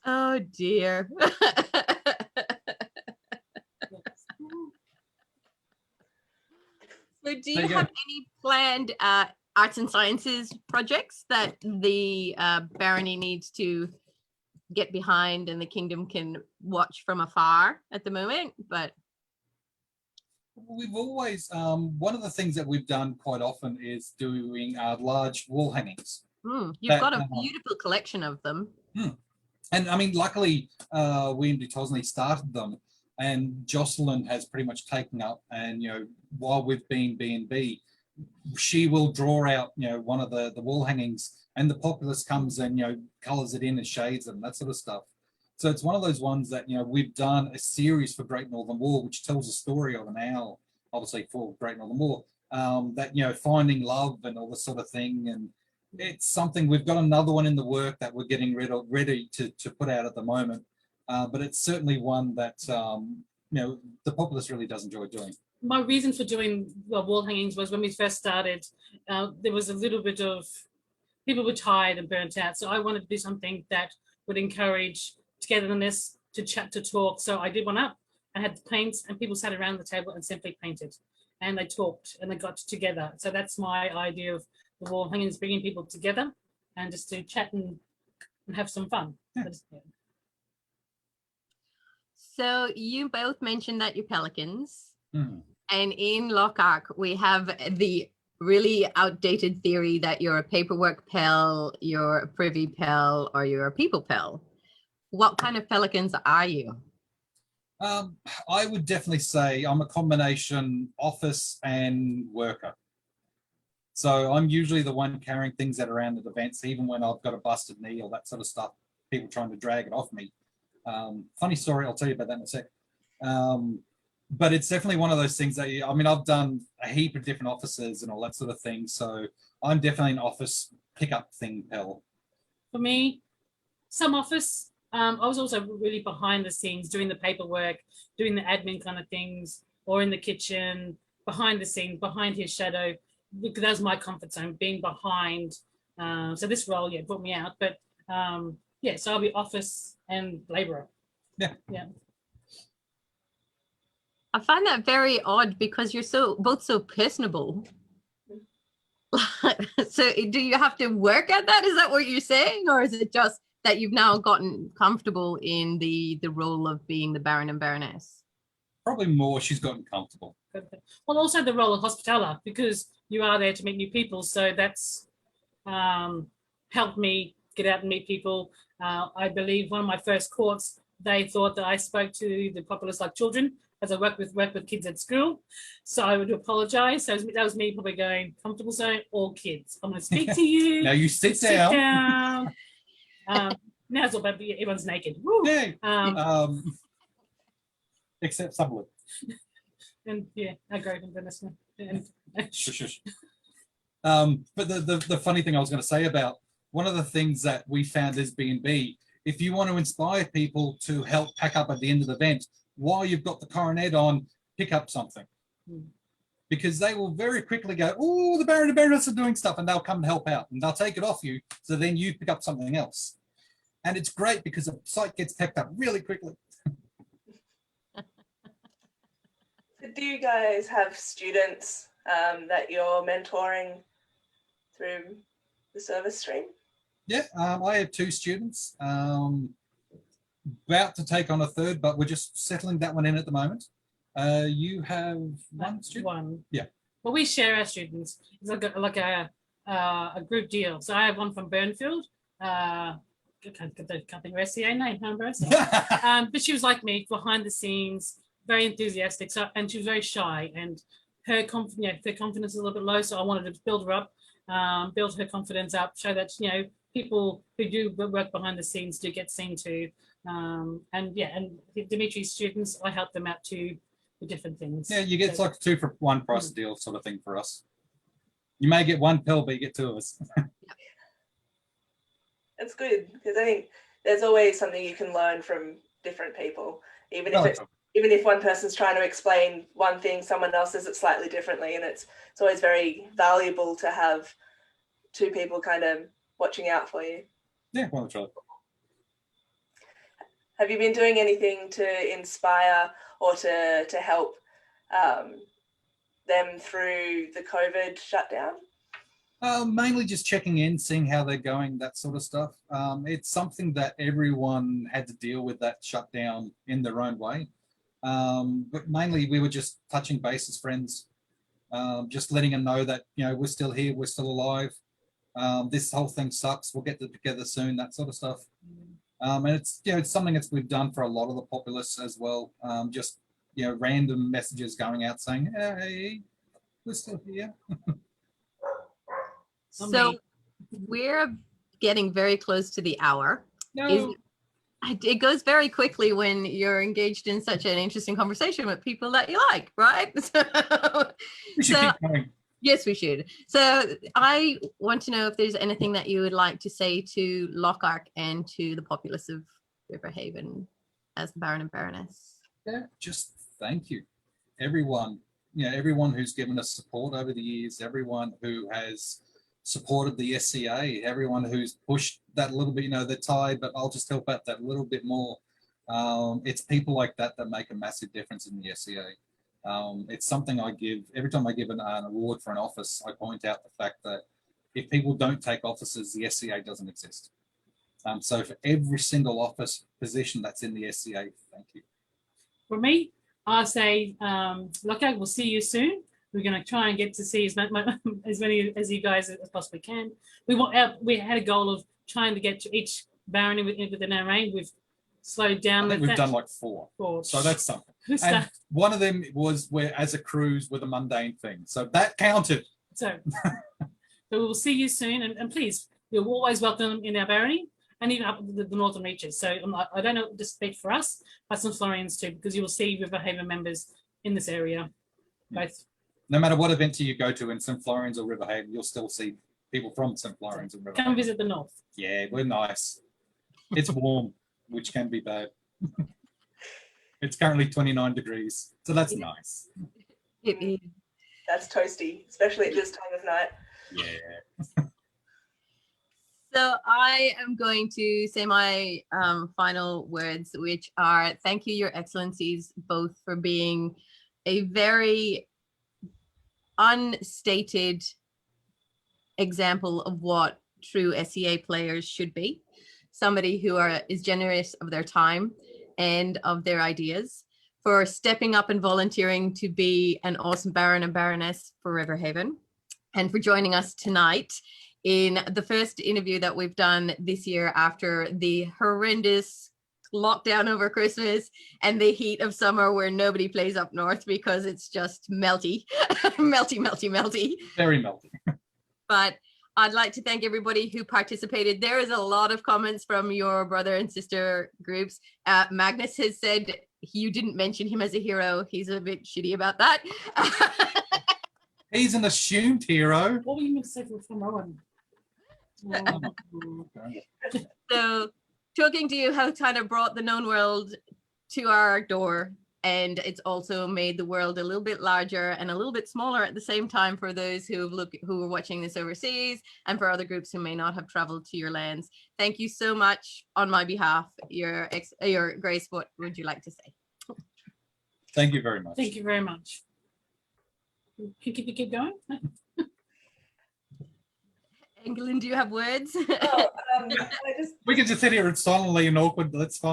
Oh dear. So do There you you have go. any planned arts and sciences projects that the barony needs to get behind and the kingdom can watch from afar at the moment? But We've always, one of the things that we've done quite often is doing large wall hangings. you've got a That, beautiful collection of them. And I mean, luckily, William de Tosney started them, and Josseline has pretty much taken up. And while we've been B&B, she will draw out one of the wall hangings, and the populace comes and colours it in and shades them, that sort of stuff. So it's one of those ones that we've done a series for Great Northern War, which tells a story of an owl, obviously for Great Northern War, that finding love and all this sort of thing. And it's something, we've got another one in the work that we're getting ready to put out at the moment, but it's certainly one that the populace really does enjoy doing. My reason for doing wall hangings was when we first started, there was a little bit of, people were tired and burnt out. So I wanted to do something that would encourage togetherness, to chat, to talk. So I did one up. I had the paints, and people sat around the table and simply painted, and they talked and they got together. So that's my idea of the wall hangings, bringing people together and just to chat and have some fun. Yeah. So you both mentioned that you're Pelicans. Mm. And in Lochac, we have the really outdated theory that you're a paperwork Pel, you're a privy Pel, or you're a people Pel. What kind of Pelicans are you? I would definitely say I'm a combination office and worker. So I'm usually the one carrying things out around at events, even when I've got a busted knee or that sort of stuff, people trying to drag it off me. Funny story, I'll tell you about that in a sec. But it's definitely one of those things that, I've done a heap of different offices and all that sort of thing. So I'm definitely an office pickup thing, Pel. For me, some office. I was also really behind the scenes, doing the paperwork, doing the admin kind of things, or in the kitchen, behind the scenes, behind his shadow. Because that was my comfort zone, being behind. So this role, brought me out. But so I'll be office and labourer. Yeah. I find that very odd because you're both so personable. So do you have to work at that? Is that what you're saying? Or is it just that you've now gotten comfortable in the role of being the Baron and Baroness? Probably more, she's gotten comfortable. Well, also the role of hospitaller, because you are there to meet new people. So that's helped me get out and meet people. I believe one of my first courts, they thought that I spoke to the populace like children, as I work with kids at school. So I would apologise. So that was me probably going comfortable zone, all kids. I'm going to speak to you. Now you sit down. Now it's all about everyone's naked. Woo. Yeah. Except some of it. And I go from goodness. And Shush. But the funny thing I was going to say about one of the things that we found as B&B, if you want to inspire people to help pack up at the end of the event, while you've got the coronet on, pick up something. Because they will very quickly go, oh, the Baron and Baroness are doing stuff, and they'll come and help out, and they'll take it off you, so then you pick up something else. And it's great because the site gets packed up really quickly. Do do you guys have students that you're mentoring through the service stream? Yeah, I have 2 students, about to take on a 3rd, but we're just settling that one in at the moment. You have 1 student? 1. Yeah. Well, we share our students. It's like a group deal. So I have one from Burnfield. I can't think of her SCA name, but she was like me, behind the scenes, very enthusiastic. So, and she was very shy, and her confidence is a little bit low. So I wanted to build her up, build her confidence up, show that people who do work behind the scenes do get seen too. And Dimitri's students, I help them out too with different things. Yeah, you get like 2 for 1 price deal sort of thing for us. You may get 1 pill, but you get 2 of us. It's good because I think there's always something you can learn from different people, even if one person's trying to explain one thing, someone else does it slightly differently, and it's always very valuable to have 2 people kind of watching out for you. Yeah, well, that's right. Have you been doing anything to inspire or to help them through the COVID shutdown? Mainly just checking in, seeing how they're going, that sort of stuff. It's something that everyone had to deal with, that shutdown, in their own way. But mainly we were just touching base as friends, just letting them know that, we're still here, we're still alive. This whole thing sucks. We'll get together soon, that sort of stuff. And it's something that we've done for a lot of the populace as well. Just random messages going out saying, "Hey, we're still here." So we're getting very close to the hour. No. It goes very quickly when you're engaged in such an interesting conversation with people that you like, right? We should keep going. Yes, we should. So I want to know if there's anything that you would like to say to Lochac and to the populace of River Haven as the Baron and Baroness. Yeah, just thank you. Everyone, everyone who's given us support over the years, everyone who has supported the SCA, everyone who's pushed that little bit, the tide, but I'll just help out that little bit more. It's people like that that make a massive difference in the SCA. It's something I give every time I give an award for an office. I point out the fact that if people don't take offices, the SCA doesn't exist. So for every single office position that's in the SCA, thank you. For me, I say, Lochac, we'll see you soon. We're going to try and get to see as many as you guys as possibly can. We had a goal of trying to get to each barony within our reign. We've slowed down. I think we've done like 4. So that's something. And one of them was where, as a cruise, with a mundane thing. So that counted. So we will see you soon. And please, you're always welcome in our barony and even up the northern reaches. So I don't know to speak for us, but some Florians too, because you will see River Haven members in this area. Both. No matter what event you go to in St. Florian's or River Haven, you'll still see people from St. Florian's and River Haven. Come visit the north. Yeah, we're nice. It's warm, which can be bad. It's currently 29 degrees, so that's nice. That's toasty, especially at this time of night. Yeah. So I am going to say my final words, which are thank you, Your Excellencies, both for being a very unstated example of what true SCA players should be. Somebody who is generous of their time and of their ideas, for stepping up and volunteering to be an awesome Baron and Baroness for River Haven, and for joining us tonight in the first interview that we've done this year after the horrendous lockdown over Christmas and the heat of summer where nobody plays up north because it's just melty, melty. Very melty. But I'd like to thank everybody who participated. There is a lot of comments from your brother and sister groups. Magnus has said you didn't mention him as a hero. He's a bit shitty about that. He's an assumed hero. What were you going to say from Owen? So talking to you has kind of brought the known world to our door, and it's also made the world a little bit larger and a little bit smaller at the same time for those who are watching this overseas, and for other groups who may not have traveled to your lands. Thank you so much on my behalf. Your Grace, what would you like to say? Thank you very much. Thank you very much. keep going. England, do you have words? Oh, I just We can just sit here and silently and awkward. That's fine.